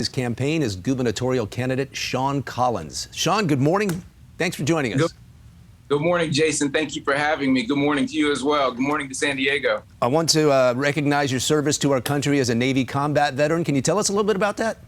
His campaign is gubernatorial candidate Shawn Collins. Shawn, good morning. Thanks for joining us. Good morning, Jason. Thank you for having me. Good morning to you as well. Good morning to San Diego. I want to recognize your service to our country as a Navy combat veteran. Can you tell us a little bit about that?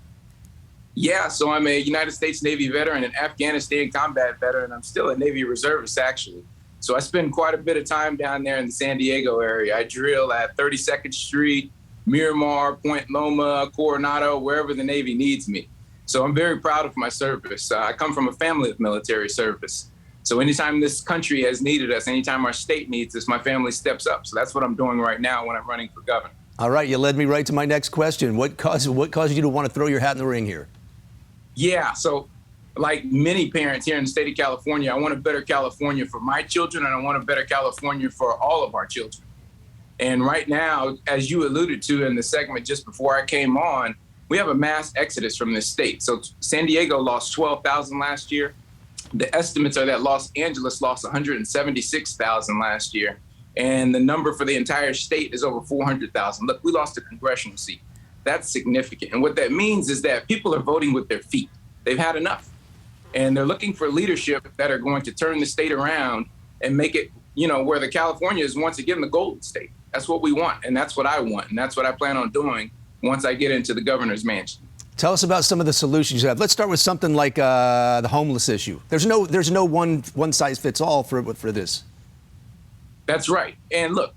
Yeah, so I'm a United States Navy veteran, an Afghanistan combat veteran. I'm still a Navy Reservist, actually. So I spend quite a bit of time down there in the San Diego area. I drill at 32nd Street, Miramar, Point Loma, Coronado, wherever the Navy needs me. So I'm very proud of my service. I come from a family of military service. So anytime this country has needed us, anytime our state needs us, my family steps up. So that's what I'm doing right now when I'm running for governor. All right, you led me right to my next question. What caused you to want to throw your hat in the ring here? Yeah, so like many parents here in the state of California, I want a better California for my children, and I want a better California for all of our children. And right now, as you alluded to in the segment just before I came on, we have a mass exodus from this state. So San Diego lost 12,000 last year. The estimates are that Los Angeles lost 176,000 last year. And the number for the entire state is over 400,000. Look, we lost a congressional seat. That's significant. And what that means is that people are voting with their feet. They've had enough. And they're looking for leadership that are going to turn the state around and make it, where the California is once again the golden state. That's what we want, and that's what I want, and that's what I plan on doing once I get into the governor's mansion. Tell us about some of the solutions you have. Let's start with something like the homeless issue. There's no one size fits all for this. That's right. And look,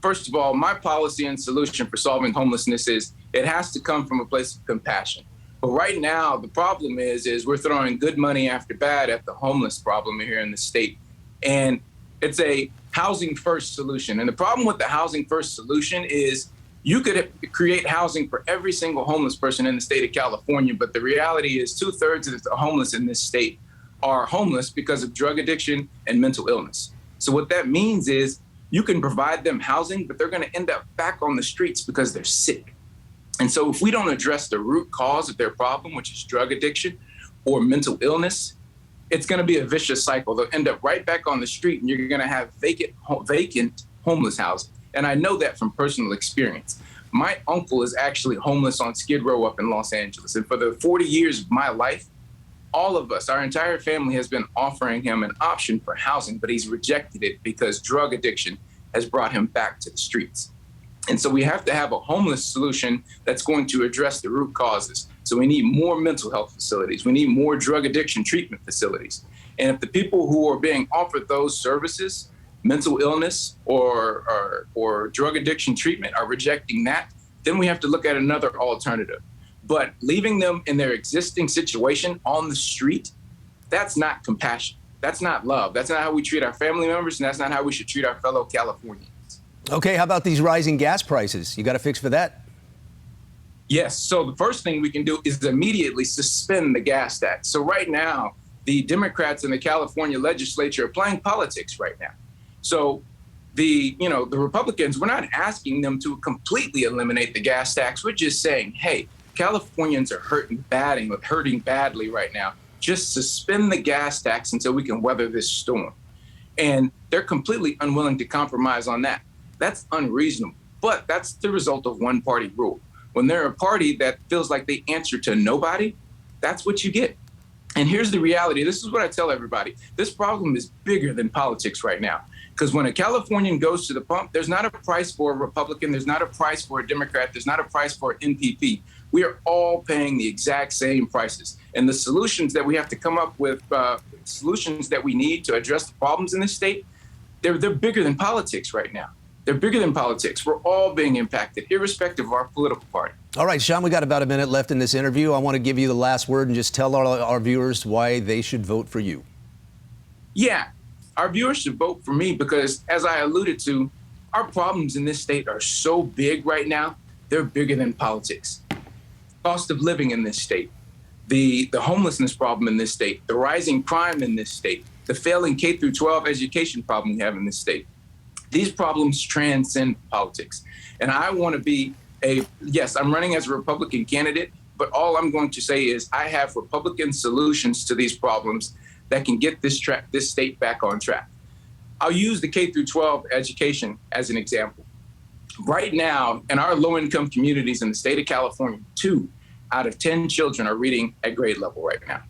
first of all, my policy and solution for solving homelessness is it has to come from a place of compassion. But right now, the problem is we're throwing good money after bad at the homeless problem here in the state. And it's a housing first solution. And the problem with the housing first solution is you could create housing for every single homeless person in the state of California. But the reality is 2/3 of the homeless in this state are homeless because of drug addiction and mental illness. So what that means is you can provide them housing, but they're going to end up back on the streets because they're sick. And so if we don't address the root cause of their problem, which is drug addiction or mental illness, it's going to be a vicious cycle. They'll end up right back on the street, and you're going to have vacant homeless housing. And I know that from personal experience. My uncle is actually homeless on Skid Row up in Los Angeles. And for the 40 years of my life, all of us, our entire family has been offering him an option for housing, but he's rejected it because drug addiction has brought him back to the streets. And so we have to have a homeless solution that's going to address the root causes. So we need more mental health facilities. We need more drug addiction treatment facilities. And if the people who are being offered those services, mental illness or drug addiction treatment, are rejecting that, then we have to look at another alternative. But leaving them in their existing situation on the street, that's not compassion. That's not love. That's not how we treat our family members, and that's not how we should treat our fellow Californians. Okay, how about these rising gas prices? You got a fix for that? Yes, so the first thing we can do is immediately suspend the gas tax. So right now, the Democrats in the California legislature are playing politics right now. So the Republicans, we're not asking them to completely eliminate the gas tax. We're just saying, hey, Californians are hurting badly right now. Just suspend the gas tax until we can weather this storm. And they're completely unwilling to compromise on that. That's unreasonable, but that's the result of one party rule. When they're a party that feels like they answer to nobody, that's what you get. And here's the reality. This is what I tell everybody. This problem is bigger than politics right now. Because when a Californian goes to the pump, there's not a price for a Republican. There's not a price for a Democrat. There's not a price for an NPP. We are all paying the exact same prices. And the solutions that we have to come up with, solutions that we need to address the problems in this state, they're bigger than politics right now. They're bigger than politics. We're all being impacted, irrespective of our political party. All right, Shawn, we got about a minute left in this interview. I want to give you the last word and just tell our viewers why they should vote for you. Yeah, our viewers should vote for me because, as I alluded to, our problems in this state are so big right now, they're bigger than politics. Cost of living in this state, the homelessness problem in this state, the rising crime in this state, the failing K-12 education problem we have in this state. These problems transcend politics. And I want to be yes, I'm running as a Republican candidate, but all I'm going to say is I have Republican solutions to these problems that can get this state back on track. I'll use the K-12 education as an example. Right now, in our low-income communities in the state of California, 2 out of 10 children are reading at grade level right now.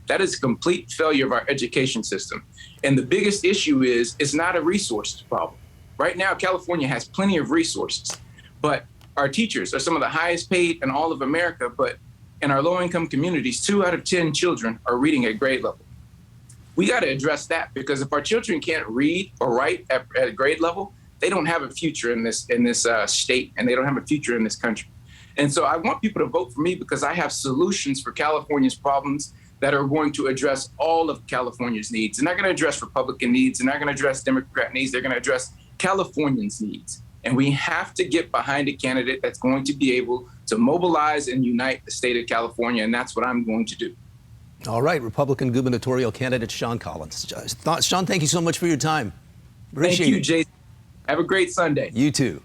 That is a complete failure of our education system. And the biggest issue is it's not a resources problem. Right now, California has plenty of resources, but our teachers are some of the highest paid in all of America, but in our low-income communities, 2 out of 10 children are reading at grade level. We got to address that, because if our children can't read or write at grade level, they don't have a future in this state, and they don't have a future in this country. And so I want people to vote for me because I have solutions for California's problems that are going to address all of California's needs. They're not going to address Republican needs. They're not going to address Democrat needs. They're going to address Californians' needs. And we have to get behind a candidate that's going to be able to mobilize and unite the state of California, and that's what I'm going to do. All right, Republican gubernatorial candidate Shawn Collins. Shawn, thank you so much for your time. Appreciate Thank you, it. Jason. Have a great Sunday. You too.